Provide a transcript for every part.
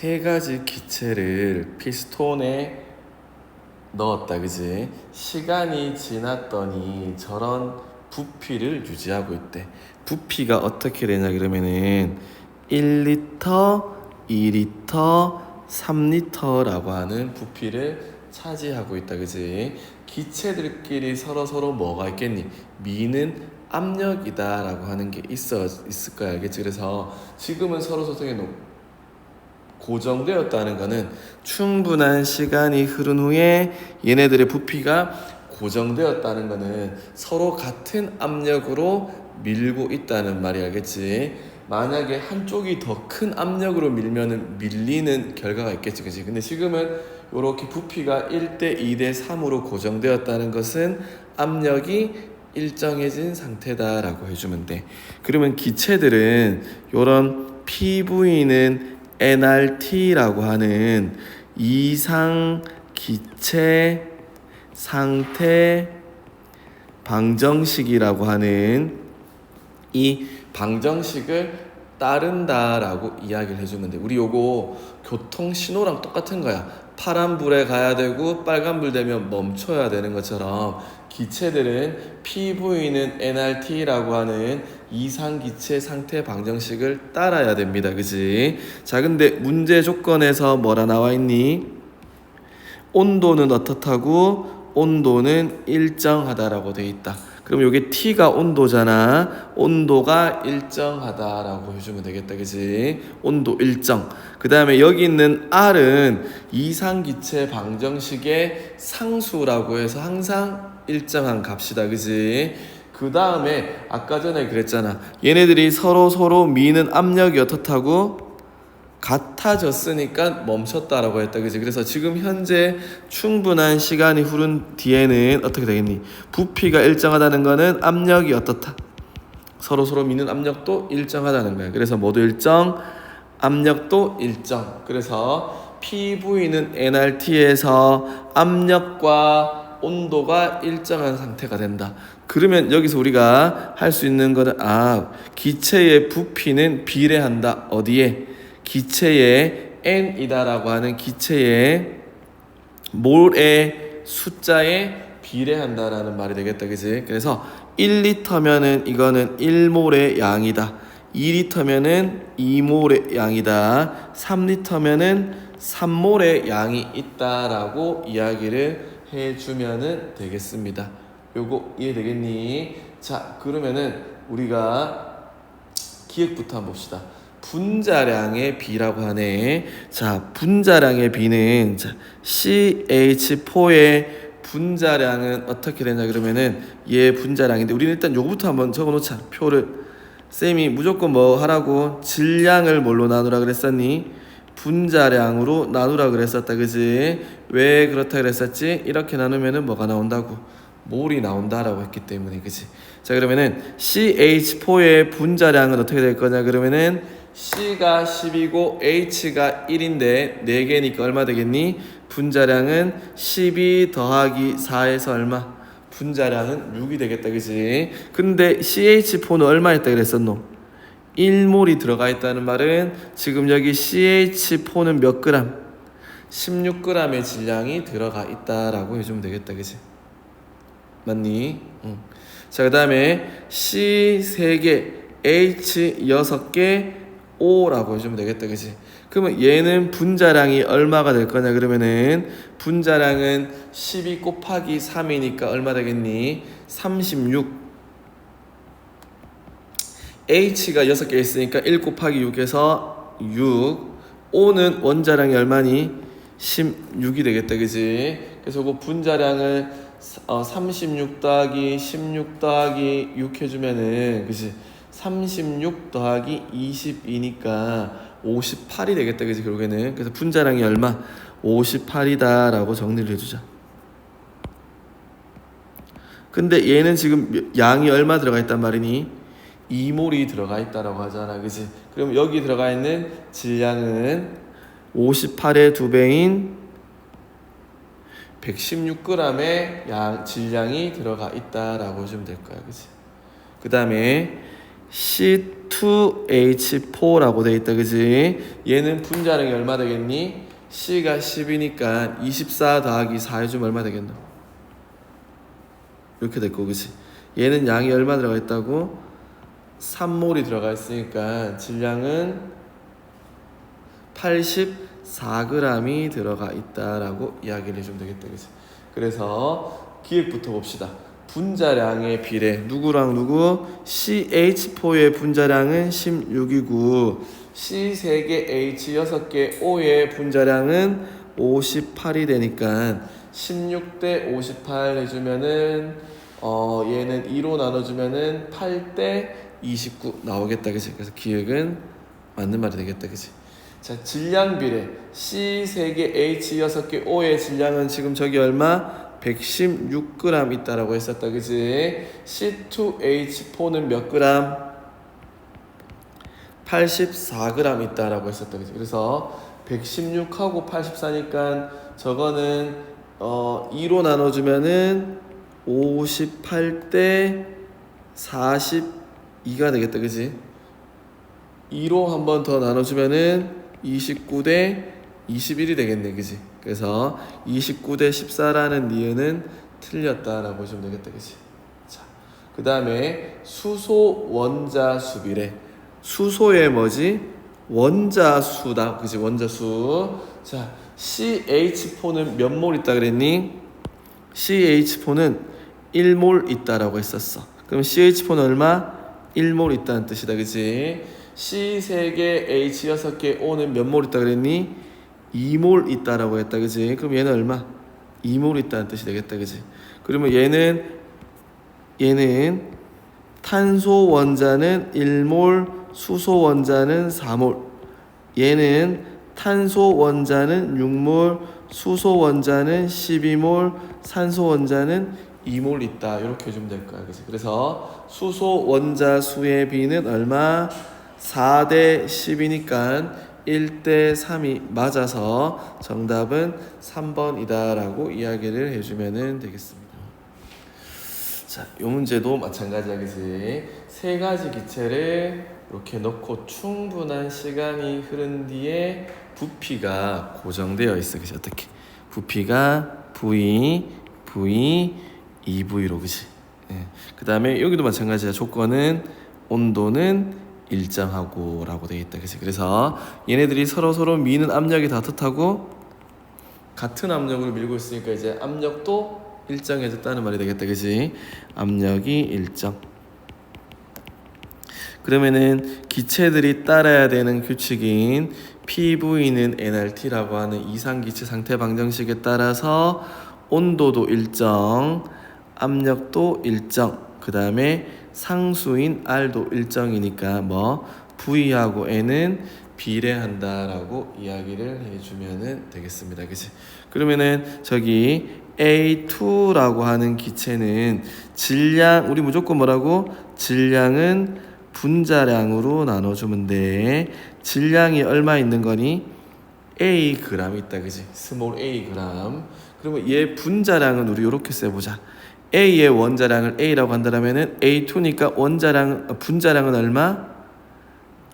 세 가지 기체를 피스톤에 넣었다, 그지? 시간이 지났더니 저런 부피를 유지하고 있대. 부피가 어떻게 되냐 그러면은 1리터, 2리터, 3리터라고 하는 부피를 차지하고 있다, 그지? 기체들끼리 서로 뭐가 있겠니? 미는 압력이다라고 하는 게 있을 거야, 알겠지? 그래서 지금은 서로 고정되었다는 것은 충분한 시간이 흐른 후에 얘네들의 부피가 고정되었다는 것은 서로 같은 압력으로 밀고 있다는 말이, 알겠지? 만약에 한쪽이 더 큰 압력으로 밀면은 밀리는 결과가 있겠지, 그치? 근데 지금은 이렇게 부피가 1대 2대 3으로 고정되었다는 것은 압력이 일정해진 상태다라고 해주면 돼. 그러면 기체들은 이런 PV는 NRT라고 하는 이상 기체 상태 방정식이라고 하는 이 방정식을 따른다라고 이야기를 해주면 돼. 우리 요거 교통 신호랑 똑같은 거야. 파란불에 가야 되고 빨간불 되면 멈춰야 되는 것처럼 기체들은 PV는 NRT라고 하는 이상기체 상태 방정식을 따라야 됩니다, 그지? 자, 근데 문제 조건에서 뭐라 나와 있니? 온도는 어떻다고? 온도는 일정하다라고 돼 있다. 그럼 여기 T가 온도잖아. 온도가 일정하다라고 해주면 되겠다, 그지? 온도 일정. 그 다음에 여기 있는 R은 이상기체 방정식의 상수라고 해서 항상 일정한 값이다, 그지? 그 다음에 아까 전에 그랬잖아. 얘네들이 서로 미는 압력이 어떻다고? 같아졌으니까 멈췄다라고 했다, 그지? 그래서 지금 현재 충분한 시간이 흐른 뒤에는 어떻게 되겠니? 부피가 일정하다는 거는 압력이 어떻다? 서로 미는 압력도 일정하다는 거야. 그래서 모두 일정, 압력도 일정. 그래서 PV는 NRT에서 압력과 온도가 일정한 상태가 된다. 그러면 여기서 우리가 할 수 있는 거는 기체의 부피는 비례한다. 어디에? 기체의 N이다라고 하는 기체의 몰의 숫자에 비례한다라는 말이 되겠다, 그지? 그래서 1리터면은 이거는 1몰의 양이다. 2리터면은 2몰의 양이다. 3리터면은 3몰의 양이 있다라고 이야기를 해주면은 되겠습니다. 요거 이해되겠니? 자, 그러면은 우리가 기억부터 한번 봅시다. 분자량의 비라고 하네. 자, 분자량의 비는 CH4의 분자량은 어떻게 되냐 그러면은 얘 분자량인데 우리는 일단 요거부터 한번 적어놓자. 표를. 쌤이 무조건 뭐 하라고? 질량을 뭘로 나누라 그랬었니? 분자량으로 나누라 그랬었다, 그지? 왜 그렇다 그랬었지? 이렇게 나누면은 뭐가 나온다고? 몰이 나온다라고 했기 때문에, 그지? 자, 그러면은 CH4의 분자량은 어떻게 될 거냐 그러면은 C가 10이고 H가 1인데 4개니까 얼마 되겠니? 분자량은 12 더하기 4에서 얼마? 분자량은 6이 되겠다, 그지? 근데 CH4는 얼마 했다 그랬었노? 1몰이 들어가 있다는 말은 지금 여기 CH4는 몇 그램? 16g의 질량이 들어가 있다라고 해주면 되겠다, 그지? 맞니? 응. 자, 그 다음에 C 3개, H 6개, O라고 해주면 되겠다, 그지? 그러면 얘는 분자량이 얼마가 될 거냐 그러면은 분자량은 12 곱하기 3이니까 얼마 되겠니? 36. H가 6개 있으니까 1 곱하기 6에서 6. O는 원자량이 얼마니? 16이 되겠다, 그지? 그래서 그 분자량을 36 더하기 16 더하기 6 해주면은, 그지? 36 더하기 22니까 58이 되겠다, 그지? 결국에는. 그래서 분자량이 얼마? 58이다 라고 정리를 해주자. 근데 얘는 지금 양이 얼마 들어가 있단 말이니? 2몰이 들어가 있다라고 하잖아, 그지? 그럼 여기 들어가 있는 질량은 58의 2배인 116g의 질량이 들어가 있다라고 해주면 될 거야, 그지? 그 다음에 C2H4라고 돼 있다, 그지? 얘는 분자량이 얼마 되겠니? C가 10이니까 24 더하기 4 해주면 얼마 되겠노? 이렇게 됐고, 그지? 얘는 양이 얼마 들어가 있다고? 3몰이 들어가 있으니까 질량은 84g이 들어가 있다라고 이야기를 해주면 되겠다, 그지? 그래서 기획부터 봅시다. 분자량의 비례 누구랑 누구? CH4의 분자량은 16이고 C 3개, H 6개, O의 분자량은 58이 되니까 16대 58 해주면은 얘는 2로 나눠주면은 8대 29 나오겠다, 그치? 그래서 기획은 맞는 말이 되겠다, 그치? 자, 질량 비례 C 3개, H 6개, O의 질량은 지금 저기 얼마? 116g 있다라고 했었다, 그지? C2H4는 몇 그램? 84g 있다라고 했었다, 그지? 그래서 116하고 84니까 저거는 2로 나눠주면은 58대 42가 되겠다, 그지? 2로 한 번 더 나눠주면은 29대 21이 되겠네, 그지? 그래서 29대 14라는 니은은 틀렸다라고 보시면 되겠다, 그지? 자, 그 다음에 수소 원자수 비례. 수소의 뭐지? 원자수다, 그지? 원자수. 자, CH4는 몇 몰 있다 그랬니? CH4는 1몰 있다라고 했었어. 그럼 CH4는 얼마? 1몰 있다는 뜻이다, 그지? C 3개, H 6개, O는 몇 몰 있다 그랬니? 2몰 있다라고 했다, 그지? 그럼 얘는 얼마? 2몰 있다는 뜻이 되겠다, 그지? 그러면 얘는 탄소 원자는 1몰, 수소 원자는 4몰. 얘는 탄소 원자는 6몰, 수소 원자는 12몰, 산소 원자는 2몰 있다. 이렇게 해주면 될 거야, 그지? 그래서 수소 원자 수의 비는 얼마? 4대 10이니까 1대 3이 맞아서 정답은 3번이다 라고 이야기를 해주면 되겠습니다. 자, 이 문제도 마찬가지야, 그지? 세 가지 기체를 이렇게 넣고 충분한 시간이 흐른 뒤에 부피가 고정되어 있어, 그지? 어떻게? 부피가 V, V, 2V로, 그지? 예. 그 다음에 여기도 마찬가지야. 조건은 온도는 일정하고 라고 되어 있다, 그치? 그래서 얘네들이 서로 미는 압력이 다 어떻다고? 같은 압력으로 밀고 있으니까 이제 압력도 일정해졌다는 말이 되겠다, 그치? 압력이 일정. 그러면은 기체들이 따라야 되는 규칙인 PV는 nRT라고 하는 이상기체 상태 방정식에 따라서 온도도 일정, 압력도 일정, 그 다음에 상수인 R도 일정이니까 V하고 N은 비례한다라고 이야기를 해주면 되겠습니다, 그치? 그러면은 저기 A2라고 하는 기체는 질량, 우리 무조건 뭐라고? 질량은 분자량으로 나눠주면 돼. 질량이 얼마 있는 거니? A 그램 있다, 그치? 스몰 A 그램. 그러면 얘 분자량은 우리 이렇게 써보자. A의 원자량을 A라고 한다면은 A2니까 분자량은 얼마?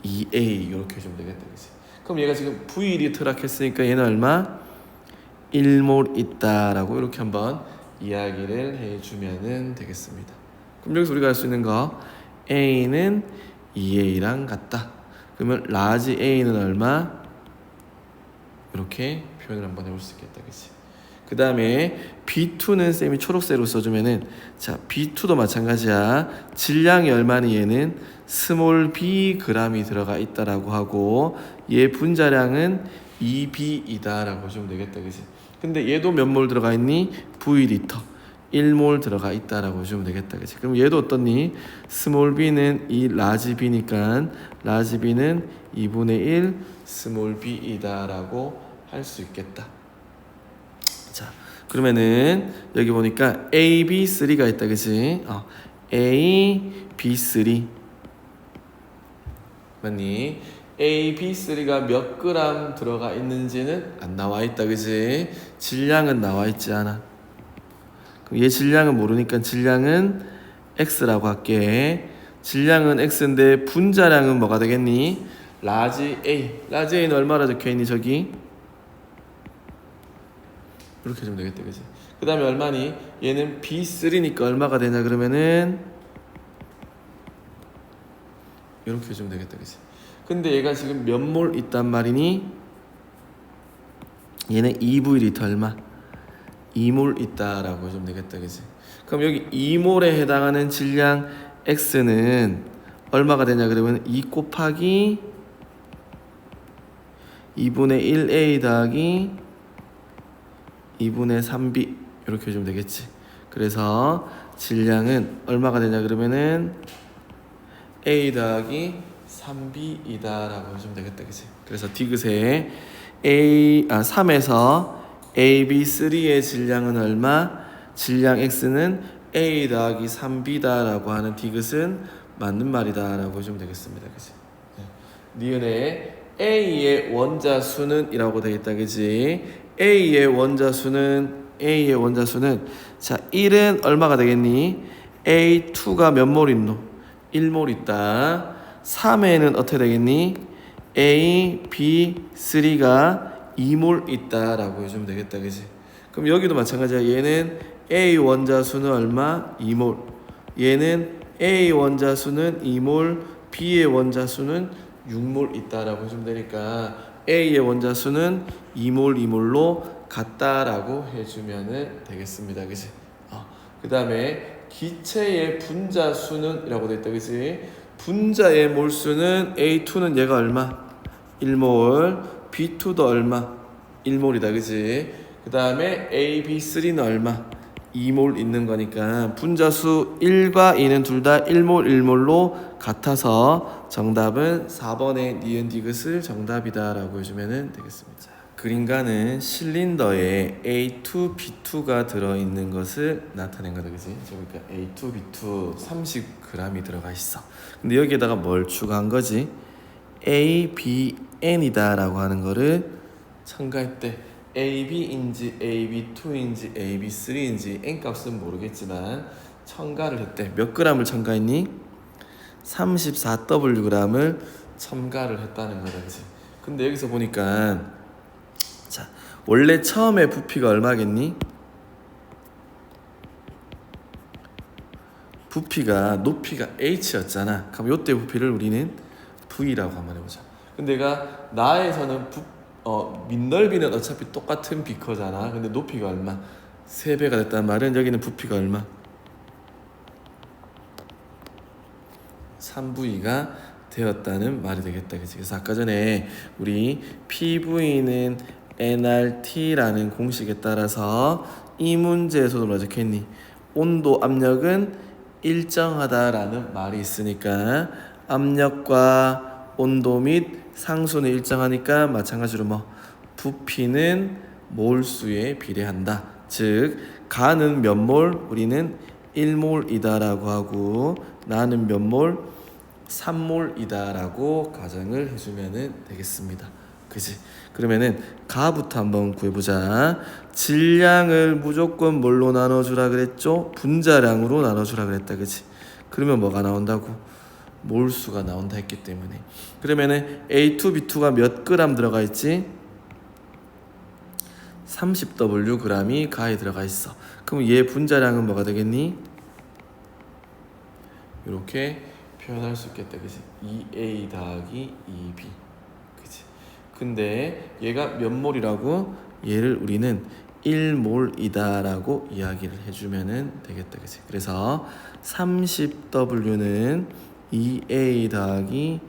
2A 이렇게 해주면 되겠다, 그치? 그럼 얘가 지금 V리터라 했으니까 얘는 얼마? 1몰 있다라고 이렇게 한번 이야기를 해주면 되겠습니다. 그럼 여기서 우리가 할 수 있는 거 A는 2A랑 같다. 그러면 라지 A는 얼마? 이렇게 표현을 한번 해볼 수 있겠다, 그치? 그 다음에 B2는 쌤이 초록색으로 써주면은, 자, B2도 마찬가지야. 질량이 얼마니? 얘는 스몰 b g이 들어가 있다라고 하고 얘 분자량은 2B이다 라고 해주면 되겠다, 그치? 근데 얘도 몇 몰 들어가 있니? V리터 1몰 들어가 있다라고 해주면 되겠다, 그치? 그럼 얘도 어떻니? 스몰 b는 이 라지 b니까 라지 b는 2분의 1 스몰 b이다 라고 할 수 있겠다. 자, 그러면은 여기 보니까 A, B, 3가 있다, 그치? A, B, 3 맞니? A, B, 3가 몇 그램 들어가 있는지는 안 나와 있다, 그치? 질량은 나와 있지 않아. 그럼 얘 질량은 모르니까 질량은 X라고 할게. 질량은 x인데 분자량은 뭐가 되겠니? 라지 A. 라지 A는 얼마나 적혀있니 저기? 이렇게 해주면 되겠다, 그지? 그 다음에 얼마니? 얘는 B3니까 얼마가 되냐 그러면은 이렇게 해주면 되겠다, 그지? 근데 얘가 지금 몇 몰 있단 말이니? 얘는 2V 얼마? 2몰 있다라고 해주면 되겠다, 그지? 그럼 여기 2몰에 해당하는 질량 X는 얼마가 되냐 그러면 2 곱하기 2분의 1A 더하기 2분의 3B 이렇게 해주면 되겠지. 그래서 질량은 얼마가 되냐 그러면은 A 더하기 3B이다 라고 해주면 되겠다, 그치? 그래서 디귿에 3에서 AB3의 질량은 얼마? 질량 X는 A 더하기 3B다 라고 하는 디귿은 맞는 말이다 라고 해주면 되겠습니다, 그치? 니은에 A의 원자수는 이라고 되어있다, 그치? A의 원자수는 자 1은 얼마가 되겠니? A2가 몇 몰 있노? 1몰 있다. 3에는 어떻게 되겠니? A, B, 3가 2몰 있다라고 해주면 되겠다, 그지? 그럼 여기도 마찬가지야. 얘는 A 원자수는 얼마? 2몰. 얘는 A 원자수는 2몰, B의 원자수는 6몰 있다라고 해주면 되니까 A의 원자수는 2몰, 2몰로 같다라고 해주면 되겠습니다, 그지? 그 다음에 기체의 분자수는 이라고 되어 있다, 그지? 분자의 몰수는 A2는 얘가 얼마? 1몰, B2도 얼마? 1몰이다, 그지? 그 다음에 AB3는 얼마? 2몰 있는 거니까 분자수 1과 2는 둘 다 1몰, 1몰로 같아서 정답은 4번의 니은 디귿을 정답이다 라고 해주면 되겠습니다. 자, 그림가는 실린더에 A2, B2가 들어있는 것을 나타낸 거다, 그지? 그러니까 A2, B2 30g이 들어가 있어. 근데 여기에다가 뭘 추가한 거지? A, B, N이다 라고 하는 거를 첨가했대. AB인지 AB2인지 AB3인지 N값은 모르겠지만 첨가를 했대. 몇 g을 첨가했니? 34Wg을 첨가를 했다는 거다, 그치? 근데 여기서 보니까 자 원래 처음에 부피가 얼마겠니? 부피가 높이가 H였잖아. 그럼 요때 부피를 우리는 V라고 한번 해보자. 근데 내가 나에서는 밑넓이는 어차피 똑같은 비커잖아. 근데 높이가 얼마? 3배가 됐단 말은 여기는 부피가 얼마? 3V가 되었다는 말이 되겠다, 그치? 그래서 아까 전에 우리 PV는 nRT라는 공식에 따라서 이 문제에서도 뭐라 적혀있니? 온도, 압력은 일정하다라는 말이 있으니까 압력과 온도 및 상수는 일정하니까 마찬가지로 부피는 몰수에 비례한다. 즉 가는 몇 몰? 우리는 1몰이다 라고 하고 나는 몇 몰? 3몰이다 라고 가정을 해주면 되겠습니다, 그지? 그러면은 가부터 한번 구해보자. 질량을 무조건 뭘로 나눠주라 그랬죠? 분자량으로 나눠주라 그랬다, 그지? 그러면 뭐가 나온다고? 몰수가 나온다 했기 때문에. 그러면은 A2, B2가 몇 g 들어가 있지? 30W g이 가에 들어가 있어. 그럼 얘 분자량은 뭐가 되겠니? 이렇게 표현할 수 있겠다, 그치? 2A 더하기 2B, 그치? 근데 얘가 몇 몰이라고? 얘를 우리는 1몰이다 라고 이야기를 해주면 되겠다, 그치? 그래서 30W는 2A 더하기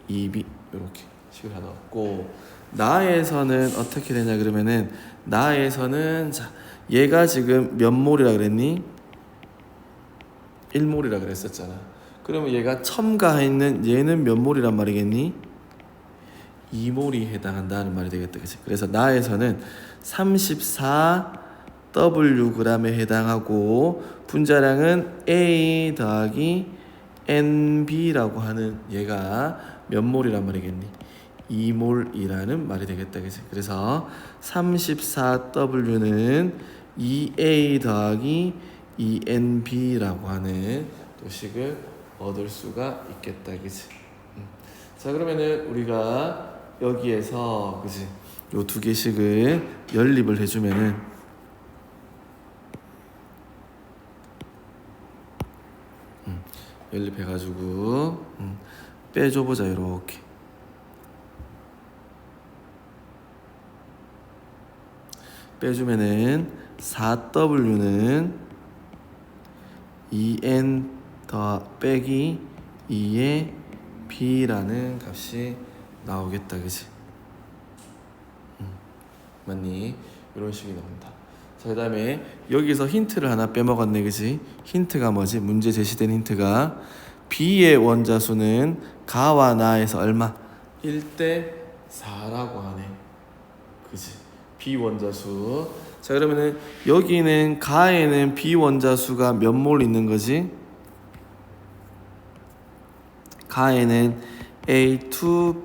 2B 이렇게 식을 하나 없고, 나에서는 어떻게 되냐 그러면은 나에서는 자 얘가 지금 몇 몰이라 그랬니? 1몰이라 그랬었잖아. 그러면 얘가 첨가했는 얘는 몇 몰이란 말이겠니? 2몰이 해당한다는 말이 되겠다, 그치? 그래서 나에서는 34Wg에 해당하고 분자량은 A 더하기 NB라고 하는 얘가 몇 몰이란 말이겠니? 2몰이라는 말이 되겠다, 그치? 그래서 34W는 2A 더하기 2NB라고 하는 또 식을 얻을 수가 있겠다, 그지? 자, 그러면은 우리가 여기에서, 그지? 요 두 개씩을 연립을 해주면은 연립해가지고 빼줘보자, 이렇게. 빼주면은 4w는 2n 더 빼기 2의 b라는 값이 나오겠다, 그치? 맞니? 이런 식이 나온다. 자, 그 다음에 여기서 힌트를 하나 빼먹었네, 그치? 힌트가 뭐지? 문제 제시된 힌트가 b의 원자수는 가와 나에서 얼마? 1대 4라고 하네, 그치? b 원자수. 자, 그러면은 여기는 가에는 b 원자수가 몇 몰 있는 거지? 가에는 A2,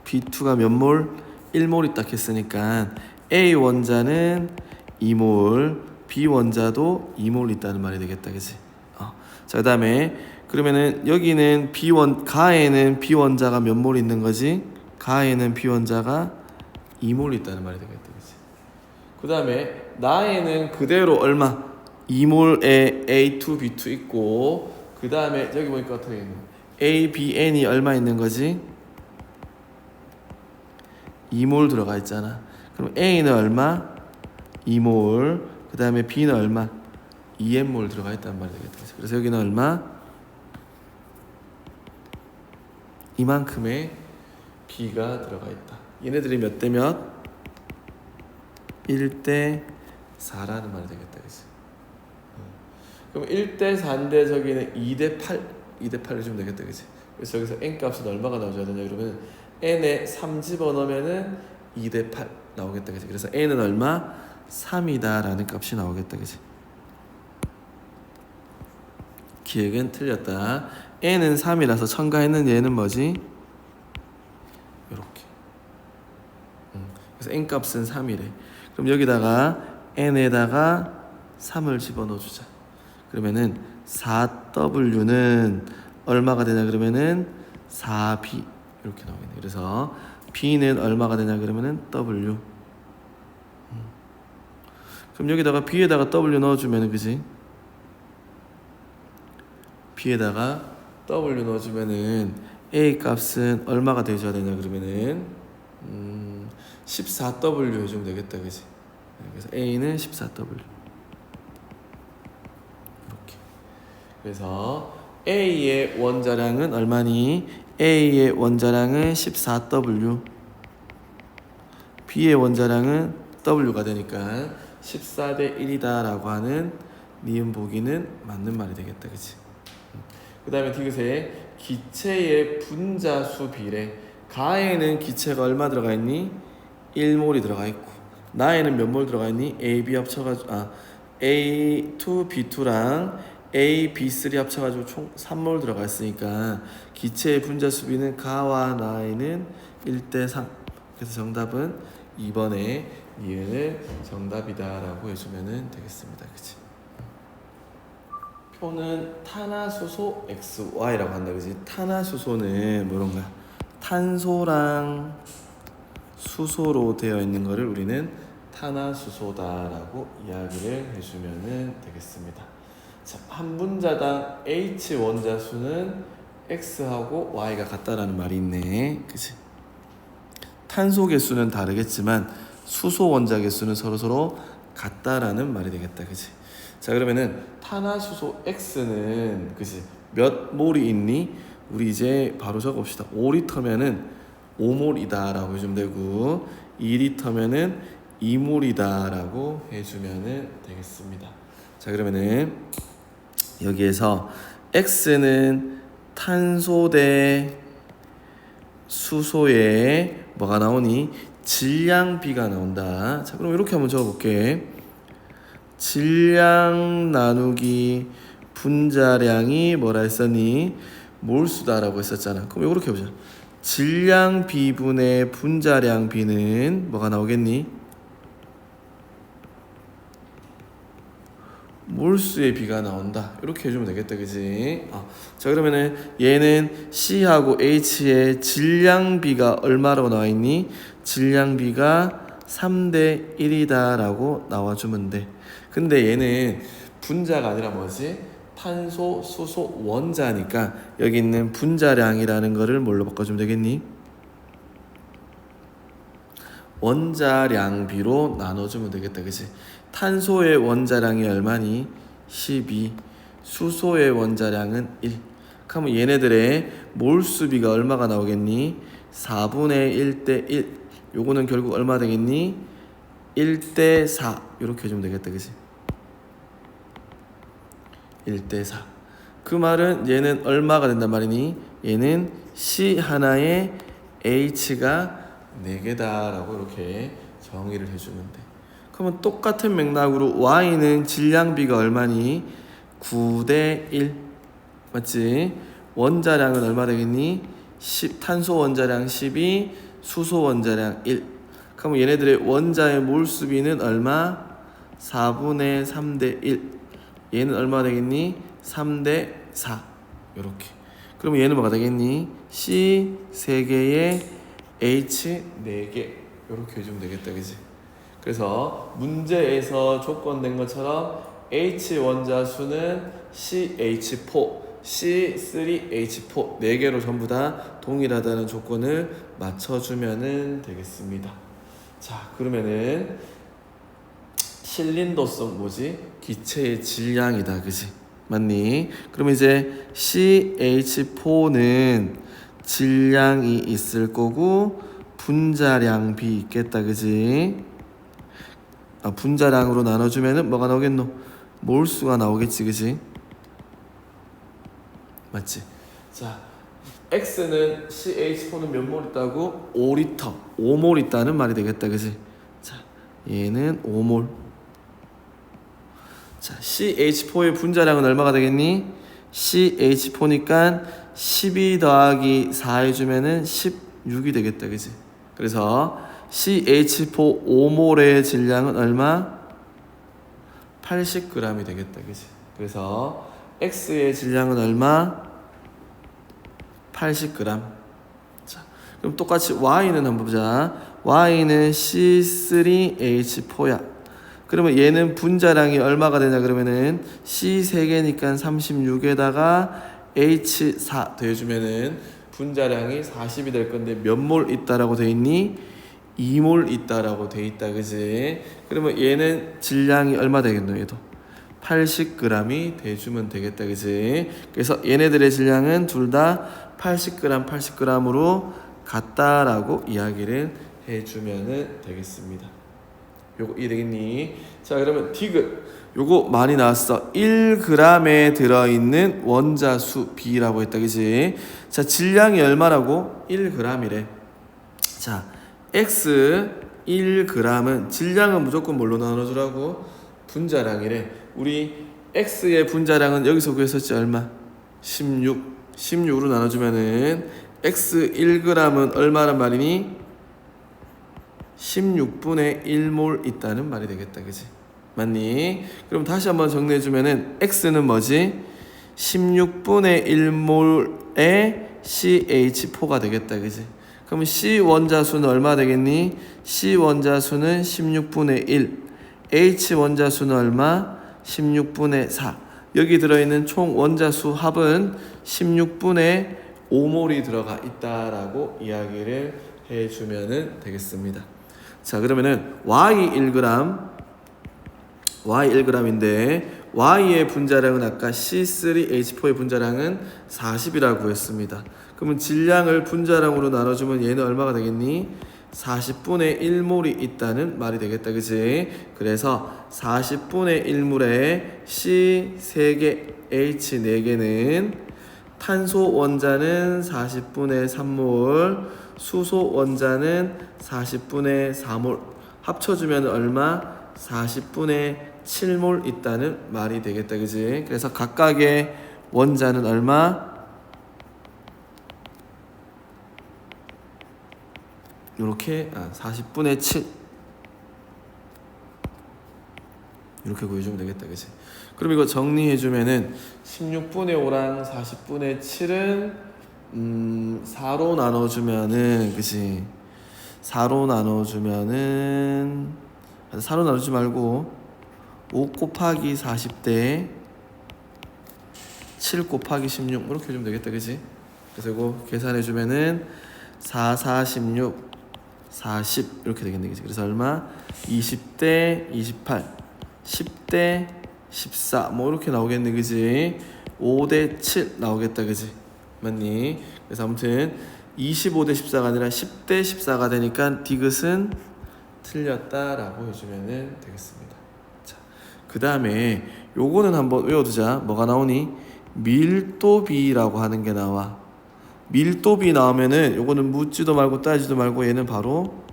B2가 몇 몰? 1몰 있다 했으니까 A 원자는 2몰, B 원자도 2몰 있다는 말이 되겠다, 그치? 자, 그 다음에 그러면은 여기는 가에는 B 원자가 몇 몰 있는 거지? 가에는 B 원자가 2몰 있다는 말이 되겠다, 그치? 그 다음에 나에는 그대로 얼마? 2몰에 A2, B2 있고, 그 다음에 여기 보니까 어떻게 있는 거야? A, B, N이 얼마 있는 거지? 2몰 들어가 있잖아. 그럼 A는 얼마? 2몰. 그 다음에 B는 얼마? 2N몰 들어가 있단 말이 되겠다. 그래서 여기는 얼마? 이만큼의 B가 들어가 있다. 얘네들이 몇 대 몇? 1대 4라는 말이 되겠다, 그치? 그럼 1대 4인데 저기는 2대 8 2대8을 주면 되겠다, 그치? 그래서 여기서 n 값은 얼마가 나와줘야 되냐 그러면 n에 3 집어넣으면은 2대8 나오겠다, 그치? 그래서 n은 얼마? 3이다 라는 값이 나오겠다, 그치? 기획은 틀렸다. n은 3이라서 첨가했는 얘는 뭐지? 요렇게. 그래서 n 값은 3이래. 그럼 여기다가 n에다가 3을 집어넣어주자. 그러면은 4w는 얼마가 되냐 그러면은 4b 이렇게 나오겠네. 그래서 b는 얼마가 되냐 그러면은 w. 그럼 여기다가 b에다가 w 넣어주면은, 그지? b에다가 w 넣어주면은 a 값은 얼마가 되줘야 되냐 그러면은 14w 해주면 되겠다, 그지? 그래서 a는 14w. 그래서 A의 원자량은 얼마니? A의 원자량은 14W, B의 원자량은 W가 되니까 14대 1이다 라고 하는 니은 보기는 맞는 말이 되겠다, 그치? 그 다음에 디귿에 기체의 분자수 비례. 가에는 기체가 얼마 들어가 있니? 1몰이 들어가 있고, 나에는 몇 몰 들어가 있니? A, B 합쳐가지고 A2, B2랑 A, B3 합쳐가지고 총 3몰 들어가 있으니까 기체의 분자 수비는 가와 나에는 1대 3. 그래서 정답은 2번에 니은을 정답이다 라고 해주면 되겠습니다, 그치? 표는 탄화수소 XY라고 한다, 그치? 탄화수소는 뭐 이런 거야? 탄소랑 수소로 되어 있는 거를 우리는 탄화수소다라고 이야기를 해주면 되겠습니다. 자, 한 분자당 H 원자수는 X하고 Y가 같다라는 말이 있네, 그치? 탄소 개수는 다르겠지만 수소 원자 개수는 서로 같다라는 말이 되겠다, 그치? 자, 그러면은 탄화수소 X는, 그치? 몇 몰이 있니? 우리 이제 바로 적읍시다. 5리터면은 5몰이다 라고 해주면 되고, 2리터면은 2몰이다 라고 해주면 되겠습니다. 자, 그러면은 여기에서 X는 탄소 대 수소에 뭐가 나오니? 질량 B가 나온다. 자, 그럼 이렇게 한번 적어볼게. 질량 나누기 분자량이 뭐라 했었니? 몰수다라고 했었잖아. 그럼 이렇게 해보자. 질량 B분의 분자량 B는 뭐가 나오겠니? 몰수의 비가 나온다. 이렇게 해주면 되겠다, 그지? 자, 그러면은 얘는 C하고 H의 질량비가 얼마라고 나와 있니? 질량비가 3대 1이다라고 나와주면 돼. 근데 얘는 분자가 아니라 뭐지? 탄소, 수소, 원자니까 여기 있는 분자량이라는 거를 뭘로 바꿔주면 되겠니? 원자량비로 나눠주면 되겠다, 그치? 탄소의 원자량이 얼마니? 12. 수소의 원자량은 1. 그러면 얘네들의 몰수비가 얼마가 나오겠니? 4분의 1대 1. 요거는 결국 얼마 되겠니? 1대 4. 이렇게 해주면 되겠다, 그치? 1대 4. 그 말은 얘는 얼마가 된단 말이니? 얘는 C 하나에 H가 4개다라고 이렇게 정의를 해주면 돼. 그러면 똑같은 맥락으로 Y는 질량비가 얼마니? 9대 1. 맞지? 원자량은 얼마 되겠니? 10, 탄소 원자량 12, 수소 원자량 1. 그러면 얘네들의 원자의 몰수비는 얼마? 4분의 3대 1. 얘는 얼마 되겠니? 3대 4. 요렇게. 그러면 얘는 뭐가 되겠니? C 3개에 H 4개. 요렇게 해주면 되겠다, 그지? 그래서 문제에서 조건된 것처럼 H 원자 수는 CH4, C3H4 4개로 전부 다 동일하다는 조건을 맞춰주면 되겠습니다. 자, 그러면은 실린더성 뭐지? 기체의 질량이다, 그지? 맞니? 그럼 이제 CH4는 질량이 있을 거고 분자량비 있겠다, 그지? 분자량으로 나눠주면은 뭐가 나오겠노? 몰수가 나오겠지, 그지? 맞지? 자, X는 CH4는 몇 몰 있다고? 5리터, 5몰 있다는 말이 되겠다, 그지? 자, 얘는 5몰. 자, CH4의 분자량은 얼마가 되겠니? CH4니까 12 더하기 4 해주면은 16이 되겠다, 그지? 그래서 CH4 5몰의 질량은 얼마? 80g이 되겠다, 그지? 그래서 X의 질량은 얼마? 80g. 자, 그럼 똑같이 Y는 한번 보자. Y는 C3H4야. 그러면 얘는 분자량이 얼마가 되냐 그러면은 C 3개니까 36에다가 H4 더해주면은 분자량이 40이 될 건데 몇 몰 있다라고 돼 있니? 2몰 있다라고 돼 있다, 그지? 그러면 얘는 질량이 얼마 되겠노? 얘도 80g이 돼주면 되겠다, 그지? 그래서 얘네들의 질량은 둘 다 80g, 80g으로 같다라고 이야기를 해주면 되겠습니다. 요거 이해되겠니? 자, 그러면 디귿 요거 많이 나왔어. 1g에 들어있는 원자수 B라고 했다, 그지? 자, 질량이 얼마라고? 1g이래. 자, X 1g은 질량은 무조건 뭘로 나눠주라고? 분자량이래. 우리 X의 분자량은 여기서 구했었지 얼마? 16. 16으로 나눠주면은 X 1g은 얼마란 말이니? 16분의 1몰 있다는 말이 되겠다, 그지? 맞니? 그럼 다시 한번 정리해주면은 X는 뭐지? 16분의 1몰의 CH4가 되겠다, 그지? 그럼 C 원자수는 얼마 되겠니? C 원자수는 16분의 1, H 원자수는 얼마? 16분의 4. 여기 들어있는 총 원자수 합은 16분의 5몰이 들어가 있다라고 이야기를 해주면 되겠습니다. 자, 그러면은 Y 1g인데 Y의 분자량은 아까 C3H4의 분자량은 40이라고 했습니다. 그러면 질량을 분자량으로 나눠주면 얘는 얼마가 되겠니? 40분의 1몰이 있다는 말이 되겠다, 그지? 그래서 40분의 1몰에 C 3개, H 4개는 탄소 원자는 40분의 3몰, 수소 원자는 40분의 4몰 합쳐주면 얼마? 40분의 7몰 있다는 말이 되겠다, 그지? 그래서 각각의 원자는 얼마? 요렇게 40분의 7 이렇게 구해주면 되겠다, 그치? 그럼 이거 정리해주면은 16분의 5랑 40분의 7은 4로 나눠주면은, 그치? 4로 나눠주지 말고 5 곱하기 40대 7 곱하기 16 이렇게 해주면 되겠다, 그치? 그래서 이거 계산해주면은 4, 4, 16, 40 이렇게 되겠네, 그치? 그래서 얼마? 20대 28, 10대 14 뭐 이렇게 나오겠네, 그치? 5대 7 나오겠다, 그치? 맞니? 그래서 아무튼 25대 14가 아니라 10대 14가 되니까 디귿은 틀렸다라고 해주면 되겠습니다. 자, 그 다음에 요거는 한번 외워두자. 뭐가 나오니? 밀도비라고 하는 게 나와. 밀도비 나오면은 요거는 묻지도 말고 따지도 말고 얘는 바로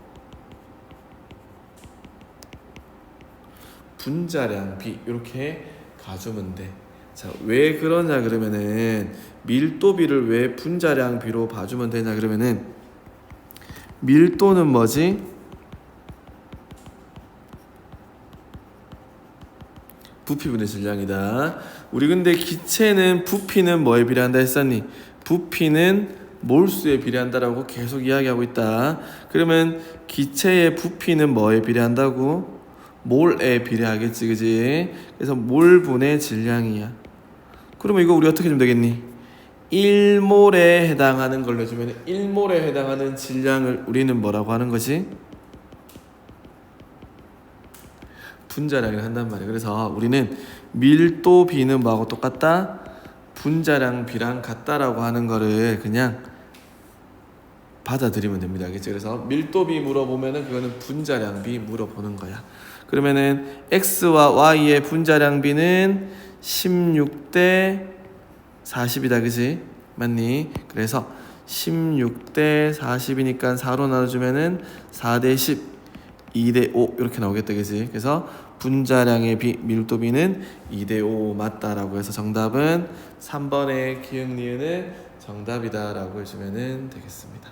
분자량비 이렇게 가주면 돼. 자, 왜 그러냐 그러면은 밀도비를 왜 분자량비로 봐주면 되냐 그러면은 밀도는 뭐지? 부피분의 질량이다. 우리 근데 기체는 부피는 뭐에 비례한다 했었니? 부피는 몰수에 비례한다라고 계속 이야기하고 있다. 그러면 기체의 부피는 뭐에 비례한다고? 몰에 비례하겠지, 그지? 그래서 몰분의 질량이야. 그러면 이거 우리 어떻게 주면 되겠니? 1몰에 해당하는 걸로 해주면 1몰에 해당하는 질량을 우리는 뭐라고 하는 거지? 분자량을 한단 말이에요. 그래서 우리는 밀도 B는 뭐하고 똑같다? 분자량 B랑 같다라고 하는 거를 그냥 받아들이면 됩니다. 알겠죠? 그래서 밀도 B 물어보면은 그거는 분자량 B 물어보는 거야. 그러면은 X와 Y의 분자량 B는 16대 40이다. 그지? 맞니? 그래서 16대 40이니까 4로 나눠주면은 4대 10 2대 5 이렇게 나오겠다, 그지? 그래서 분자량의 비, 밀도 B는 2대 5 맞다라고 해서 정답은 3번의 기억 니은은 정답이다라고 해주면 되겠습니다.